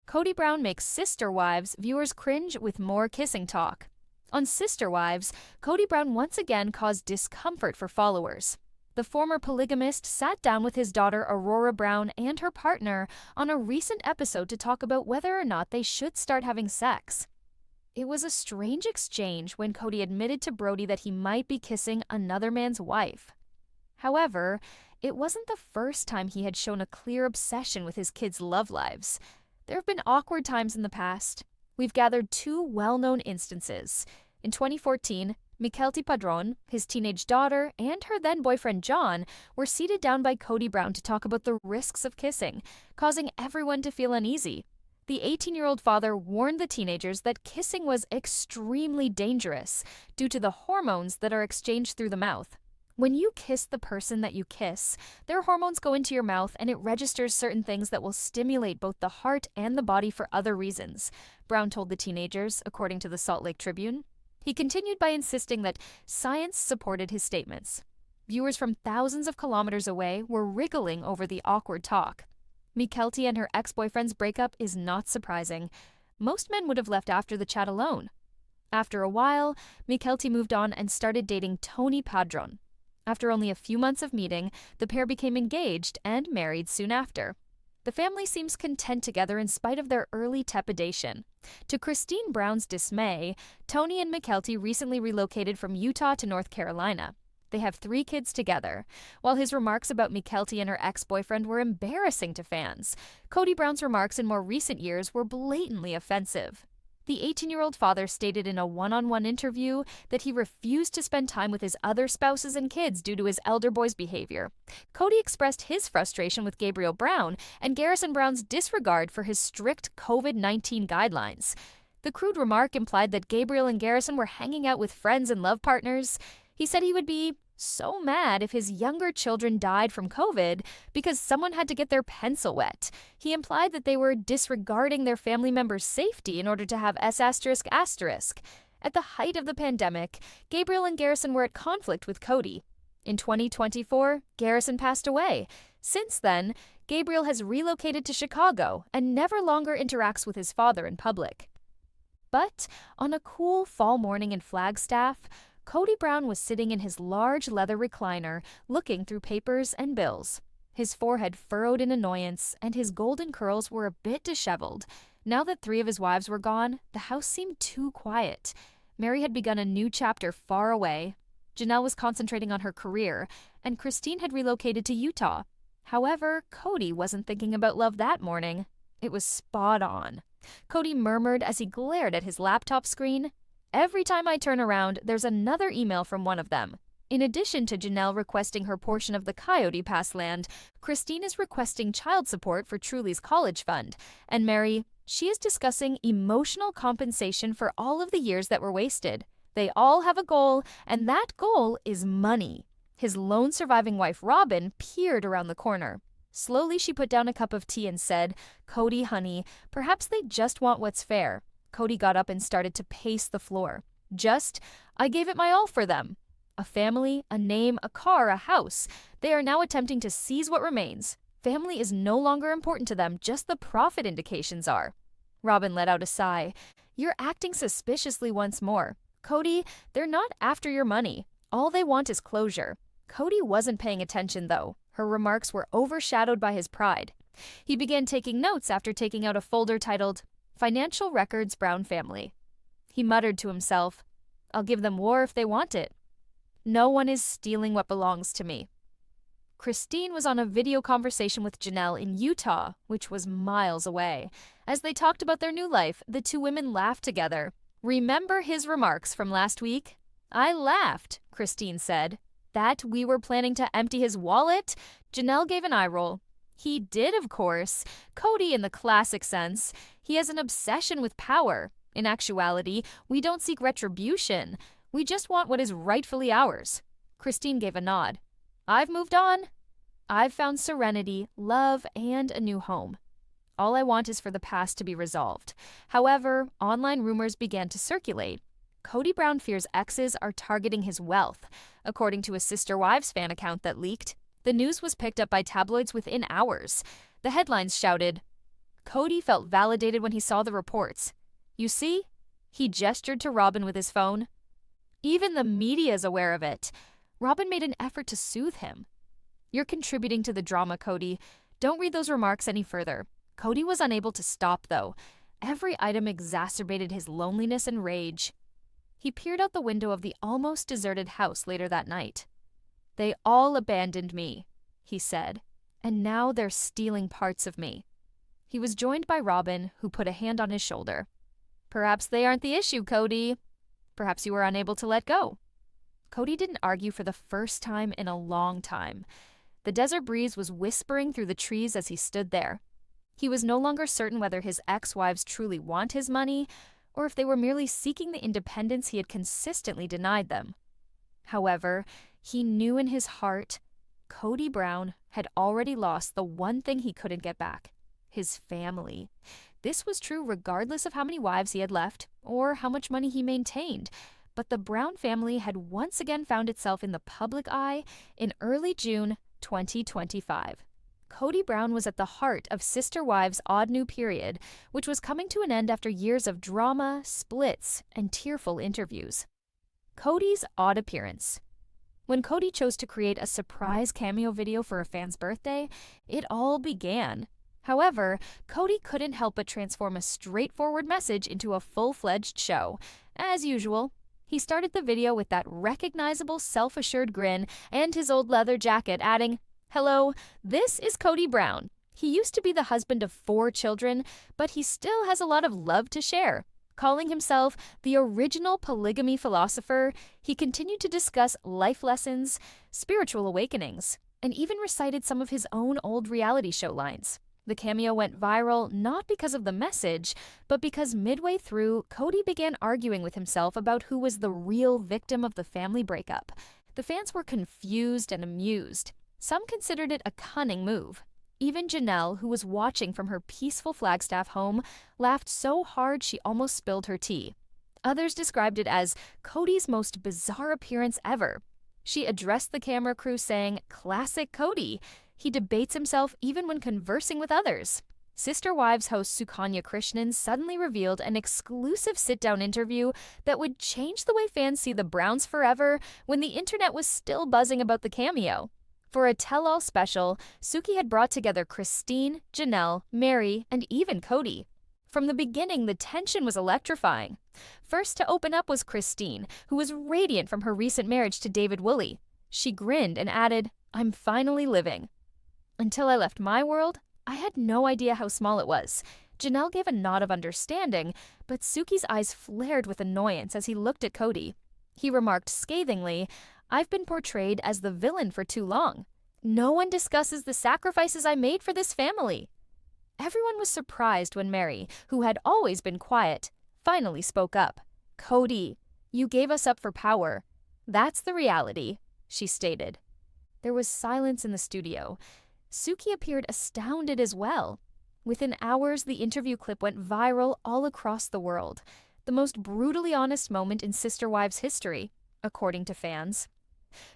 Kody Brown makes Sister Wives viewers cringe with more kissing talk. On Sister Wives, Kody Brown once again caused discomfort for followers. The former polygamist sat down with his daughter Aurora Brown and her partner on a recent episode to talk about whether or not they should start having sex. It was a strange exchange when Kody admitted to Brody that he might be kissing another man's wife. However, it wasn't the first time he had shown a clear obsession with his kids' love lives. There have been awkward times in the past. We've gathered two well-known instances. In 2014, Mykelti Padron, his teenage daughter, and her then-boyfriend John were seated down by Kody Brown to talk about the risks of kissing, causing everyone to feel uneasy. The 18-year-old father warned the teenagers that kissing was extremely dangerous due to the hormones that are exchanged through the mouth. When you kiss the person that you kiss, their hormones go into your mouth and it registers certain things that will stimulate both the heart and the body for other reasons, Brown told the teenagers, according to the Salt Lake Tribune. He continued by insisting that science supported his statements. Viewers from thousands of kilometers away were wriggling over the awkward talk. Mykelti and her ex-boyfriend's breakup is not surprising. Most men would have left after the chat alone. After a while, Mykelti moved on and started dating Tony Padron. After only a few months of meeting, the pair became engaged and married soon after. The family seems content together in spite of their early trepidation. To Christine Brown's dismay, Tony and Mykelti recently relocated from Utah to North Carolina. They have 3 kids together. While his remarks about Mykelti and her ex-boyfriend were embarrassing to fans, Kody Brown's remarks in more recent years were blatantly offensive. The 18-year-old father stated in a one-on-one interview that he refused to spend time with his other spouses and kids due to his elder boy's behavior. Kody expressed his frustration with Gabriel Brown and Garrison Brown's disregard for his strict COVID-19 guidelines. The crude remark implied that Gabriel and Garrison were hanging out with friends and love partners. He said he would be so mad if his younger children died from COVID because someone had to get their pencil wet. He implied that they were disregarding their family members' safety in order to have S****. At the height of the pandemic, Gabriel and Garrison were at conflict with Kody. In 2024, Garrison passed away. Since then, Gabriel has relocated to Chicago and never longer interacts with his father in public. But on a cool fall morning in Flagstaff, Kody Brown was sitting in his large leather recliner, looking through papers and bills. His forehead furrowed in annoyance, and his golden curls were a bit disheveled. Now that 3 of his wives were gone, the house seemed too quiet. Meri had begun a new chapter far away. Janelle was concentrating on her career, and Christine had relocated to Utah. However, Kody wasn't thinking about love that morning. It was spot on. Kody murmured as he glared at his laptop screen. Every time I turn around, there's another email from one of them. In addition to Janelle requesting her portion of the Coyote Pass land, Christine is requesting child support for Truly's college fund. And Meri, she is discussing emotional compensation for all of the years that were wasted. They all have a goal, and that goal is money. His lone surviving wife, Robin, peered around the corner. Slowly, she put down a cup of tea and said, "Kody, honey, perhaps they just want what's fair." Kody got up and started to pace the floor. I gave it my all for them. A family, a name, a car, a house. They are now attempting to seize what remains. Family is no longer important to them, just the profit indications are. Robin let out a sigh. You're acting suspiciously once more. Kody, they're not after your money. All they want is closure. Kody wasn't paying attention, though. Her remarks were overshadowed by his pride. He began taking notes after taking out a folder titled Financial Records Brown Family. He muttered to himself, I'll give them war if they want it. No one is stealing what belongs to me. Christine was on a video conversation with Janelle in Utah, which was miles away. As they talked about their new life, the 2 women laughed together. Remember his remarks from last week? I laughed, Christine said. That we were planning to empty his wallet? Janelle gave an eye roll. He did, of course. Kody in the classic sense. He has an obsession with power. In actuality, we don't seek retribution. We just want what is rightfully ours. Christine gave a nod. I've moved on. I've found serenity, love, and a new home. All I want is for the past to be resolved. However, online rumors began to circulate. Kody Brown fears exes are targeting his wealth. According to a Sister Wives fan account that leaked, the news was picked up by tabloids within hours. The headlines shouted, Cody felt validated when he saw the reports. You see? He gestured to Robin with his phone. Even the media's aware of it. Robin made an effort to soothe him. You're contributing to the drama, Cody. Don't read those remarks any further. Cody was unable to stop, though. Every item exacerbated his loneliness and rage. He peered out the window of the almost deserted house later that night. They all abandoned me, he said, and now they're stealing parts of me. He was joined by Robin, who put a hand on his shoulder. Perhaps they aren't the issue, Cody. Perhaps you were unable to let go. Cody didn't argue for the first time in a long time. The desert breeze was whispering through the trees as he stood there. He was no longer certain whether his ex-wives truly want his money, or if they were merely seeking the independence he had consistently denied them. However, he knew in his heart, Cody Brown had already lost the one thing he couldn't get back, his family. This was true regardless of how many wives he had left or how much money he maintained, but the Brown family had once again found itself in the public eye in early June 2025. Cody Brown was at the heart of Sister Wives' odd new period, which was coming to an end after years of drama, splits, and tearful interviews. Cody's odd appearance. When Cody chose to create a surprise cameo video for a fan's birthday, it all began. However, Cody couldn't help but transform a straightforward message into a full-fledged show. As usual, he started the video with that recognizable self-assured grin and his old leather jacket, adding, "Hello, this is Cody Brown. He used to be the husband of 4 children, but he still has a lot of love to share." Calling himself the original polygamy philosopher, he continued to discuss life lessons, spiritual awakenings, and even recited some of his own old reality show lines. The cameo went viral not because of the message, but because midway through, Cody began arguing with himself about who was the real victim of the family breakup. The fans were confused and amused. Some considered it a cunning move. Even Janelle, who was watching from her peaceful Flagstaff home, laughed so hard she almost spilled her tea. Others described it as Cody's most bizarre appearance ever. She addressed the camera crew saying, "Classic Cody. He debates himself even when conversing with others." Sister Wives host Sukanya Krishnan suddenly revealed an exclusive sit-down interview that would change the way fans see the Browns forever when the internet was still buzzing about the cameo. For a tell-all special, Suki had brought together Christine, Janelle, Meri, and even Cody. From the beginning, the tension was electrifying. First to open up was Christine, who was radiant from her recent marriage to David Woolley. She grinned and added, "I'm finally living. Until I left my world, I had no idea how small it was." Janelle gave a nod of understanding, but Suki's eyes flared with annoyance as he looked at Cody. He remarked scathingly, "I've been portrayed as the villain for too long. No one discusses the sacrifices I made for this family." Everyone was surprised when Meri, who had always been quiet, finally spoke up. "Cody, you gave us up for power. That's the reality," she stated. There was silence in the studio. Suki appeared astounded as well. Within hours, the interview clip went viral all across the world. The most brutally honest moment in Sister Wives history, according to fans.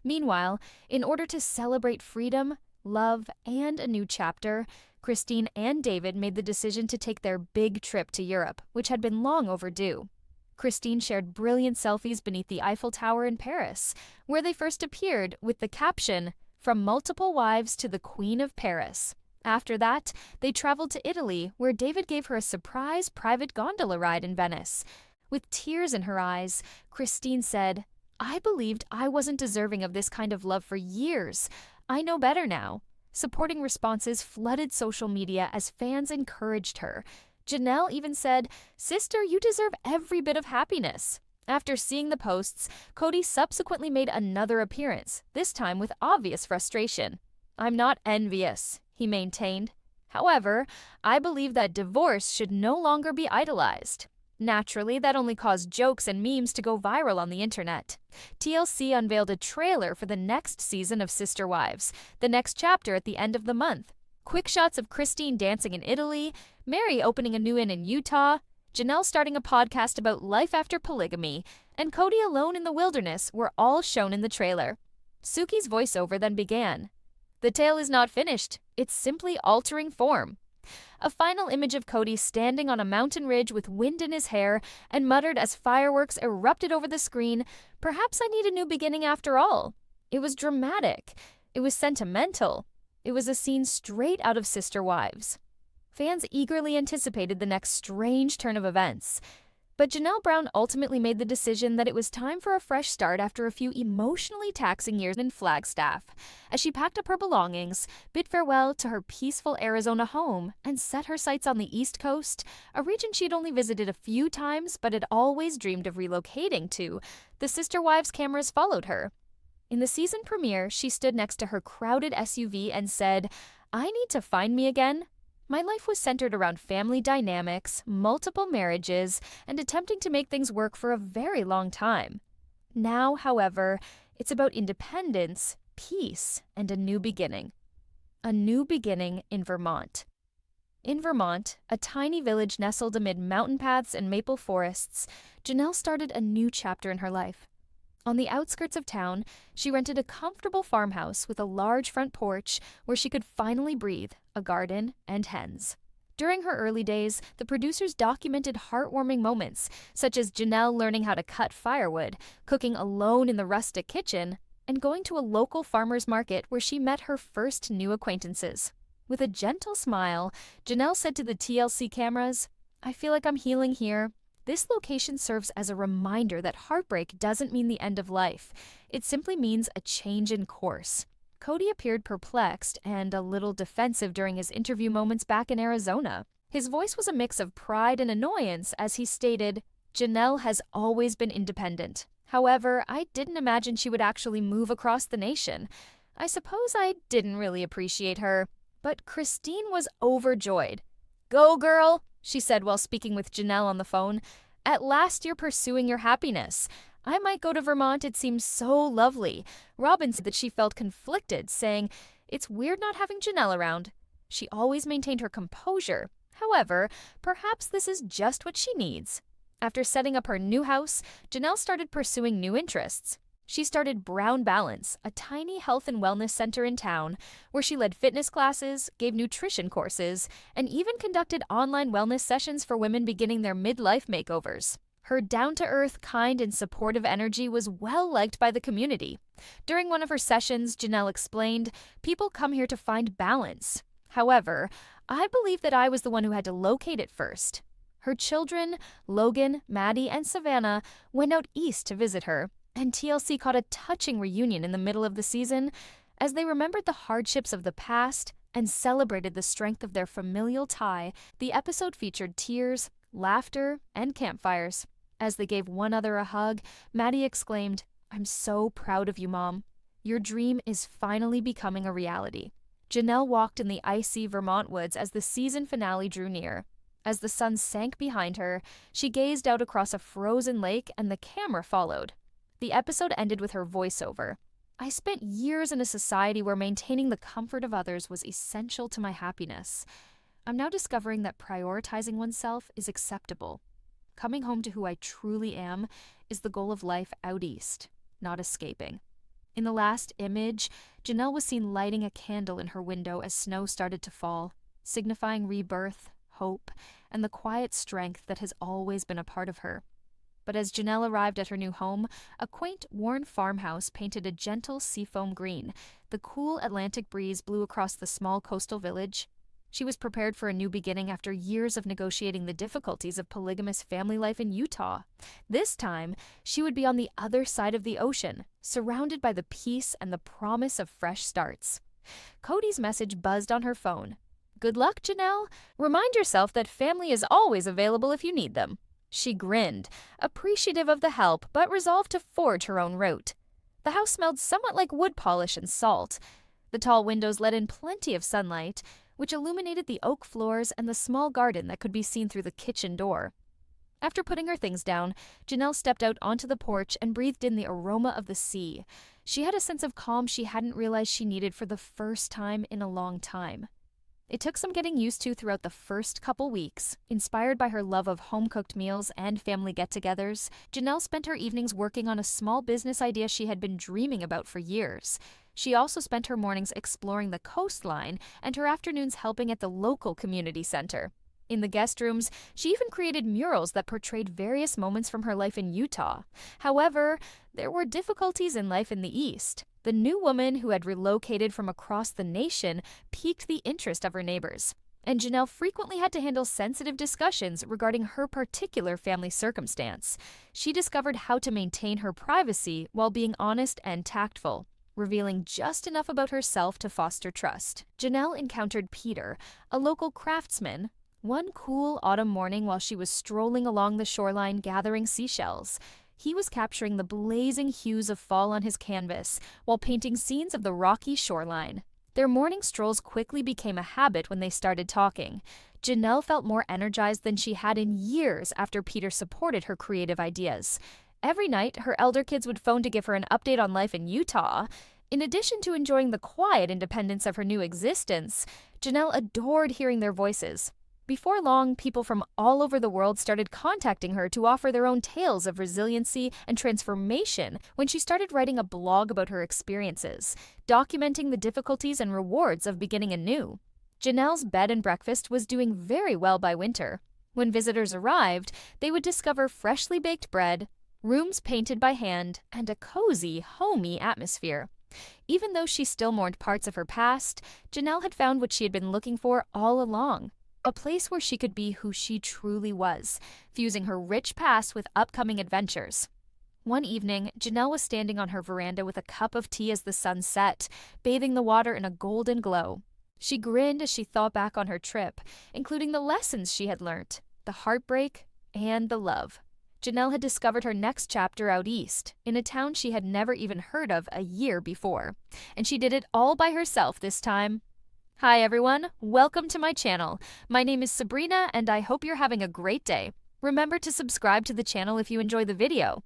Meanwhile, in order to celebrate freedom, love, and a new chapter, Christine and David made the decision to take their big trip to Europe, which had been long overdue. Christine shared brilliant selfies beneath the Eiffel Tower in Paris, where they first appeared with the caption, "From multiple wives to the Queen of Paris." After that, they traveled to Italy, where David gave her a surprise private gondola ride in Venice. With tears in her eyes, Christine said, "I believed I wasn't deserving of this kind of love for years. I know better now." Supporting responses flooded social media as fans encouraged her. Janelle even said, "Sister, you deserve every bit of happiness." After seeing the posts, Cody subsequently made another appearance, this time with obvious frustration. "I'm not envious," he maintained. "However, I believe that divorce should no longer be idolized." Naturally, that only caused jokes and memes to go viral on the internet. TLC unveiled a trailer for the next season of Sister Wives, the next chapter at the end of the month. Quick shots of Christine dancing in Italy, Meri opening a new inn in Utah, Janelle starting a podcast about life after polygamy, and Cody alone in the wilderness were all shown in the trailer. Suki's voiceover then began. "The tale is not finished. It's simply altering form. A final image of Cody standing on a mountain ridge with wind in his hair and muttered as fireworks erupted over the screen, "Perhaps I need a new beginning after all." It was dramatic. It was sentimental. It was a scene straight out of Sister Wives. Fans eagerly anticipated the next strange turn of events. But Janelle Brown ultimately made the decision that it was time for a fresh start after a few emotionally taxing years in Flagstaff, as she packed up her belongings, bid farewell to her peaceful Arizona home, and set her sights on the East Coast, a region she'd only visited a few times but had always dreamed of relocating to. The Sister Wives cameras followed her. In the season premiere, she stood next to her crowded SUV and said, "I need to find me again. My life was centered around family dynamics, multiple marriages, and attempting to make things work for a very long time. Now, however, it's about independence, peace, and a new beginning." A new beginning in Vermont. In Vermont, a tiny village nestled amid mountain paths and maple forests, Janelle started a new chapter in her life. On the outskirts of town, she rented a comfortable farmhouse with a large front porch where she could finally breathe, a garden, and hens. During her early days, the producers documented heartwarming moments, such as Janelle learning how to cut firewood, cooking alone in the rustic kitchen, and going to a local farmer's market where she met her first new acquaintances. With a gentle smile, Janelle said to the TLC cameras, "I feel like I'm healing here. This location serves as a reminder that heartbreak doesn't mean the end of life. It simply means a change in course." Cody appeared perplexed and a little defensive during his interview moments back in Arizona. His voice was a mix of pride and annoyance as he stated, "Janelle has always been independent. However, I didn't imagine she would actually move across the nation. I suppose I didn't really appreciate her." But Christine was overjoyed. "Go, girl," she said while speaking with Janelle on the phone. "At last you're pursuing your happiness. I might go to Vermont, it seems so lovely." Robin said that she felt conflicted, saying, "It's weird not having Janelle around." She always maintained her composure. However, perhaps this is just what she needs. After setting up her new house, Janelle started pursuing new interests. She started Brown Balance, a tiny health and wellness center in town, where she led fitness classes, gave nutrition courses, and even conducted online wellness sessions for women beginning their midlife makeovers. Her down-to-earth, kind, and supportive energy was well-liked by the community. During one of her sessions, Janelle explained, "People come here to find balance. However, I believe that I was the one who had to locate it first." Her children, Logan, Maddie, and Savannah, went out east to visit her, and TLC caught a touching reunion in the middle of the season as they remembered the hardships of the past and celebrated the strength of their familial tie. The episode featured tears, laughter, and campfires. As they gave one another a hug, Maddie exclaimed, "I'm so proud of you, Mom. Your dream is finally becoming a reality." Janelle walked in the icy Vermont woods as the season finale drew near. As the sun sank behind her, she gazed out across a frozen lake and the camera followed. The episode ended with her voiceover. "I spent years in a society where maintaining the comfort of others was essential to my happiness. I'm now discovering that prioritizing oneself is acceptable. Coming home to who I truly am is the goal of life out east, not escaping." In the last image, Janelle was seen lighting a candle in her window as snow started to fall, signifying rebirth, hope, and the quiet strength that has always been a part of her. But as Janelle arrived at her new home, a quaint, worn farmhouse painted a gentle seafoam green. The cool Atlantic breeze blew across the small coastal village. She was prepared for a new beginning after years of negotiating the difficulties of polygamous family life in Utah. This time, she would be on the other side of the ocean, surrounded by the peace and the promise of fresh starts. Cody's message buzzed on her phone. "Good luck, Janelle. Remind yourself that family is always available if you need them." She grinned, appreciative of the help, but resolved to forge her own route. The house smelled somewhat like wood polish and salt. The tall windows let in plenty of sunlight, which illuminated the oak floors and the small garden that could be seen through the kitchen door. After putting her things down, Janelle stepped out onto the porch and breathed in the aroma of the sea. She had a sense of calm she hadn't realized she needed for the first time in a long time. It took some getting used to throughout the first couple weeks. Inspired by her love of home-cooked meals and family get-togethers, Janelle spent her evenings working on a small business idea she had been dreaming about for years. She also spent her mornings exploring the coastline and her afternoons helping at the local community center. In the guest rooms, she even created murals that portrayed various moments from her life in Utah. However, there were difficulties in life in the East. The new woman who had relocated from across the nation piqued the interest of her neighbors, and Janelle frequently had to handle sensitive discussions regarding her particular family circumstance. She discovered how to maintain her privacy while being honest and tactful, revealing just enough about herself to foster trust. Janelle encountered Peter, a local craftsman, one cool autumn morning while she was strolling along the shoreline gathering seashells. He was capturing the blazing hues of fall on his canvas while painting scenes of the rocky shoreline. Their morning strolls quickly became a habit when they started talking. Janelle felt more energized than she had in years after Peter supported her creative ideas. Every night, her elder kids would phone to give her an update on life in Utah. In addition to enjoying the quiet independence of her new existence, Janelle adored hearing their voices. Before long, people from all over the world started contacting her to offer their own tales of resiliency and transformation when she started writing a blog about her experiences, documenting the difficulties and rewards of beginning anew. Janelle's bed and breakfast was doing very well by winter. When visitors arrived, they would discover freshly baked bread, rooms painted by hand, and a cozy, homey atmosphere. Even though she still mourned parts of her past, Janelle had found what she had been looking for all along. A place where she could be who she truly was, fusing her rich past with upcoming adventures. One evening, Janelle was standing on her veranda with a cup of tea as the sun set, bathing the water in a golden glow. She grinned as she thought back on her trip, including the lessons she had learnt, the heartbreak, and the love. Janelle had discovered her next chapter out east, in a town she had never even heard of a year before. And she did it all by herself this time. Hi everyone, welcome to my channel. My name is Sabrina and I hope you're having a great day. Remember to subscribe to the channel if you enjoy the video.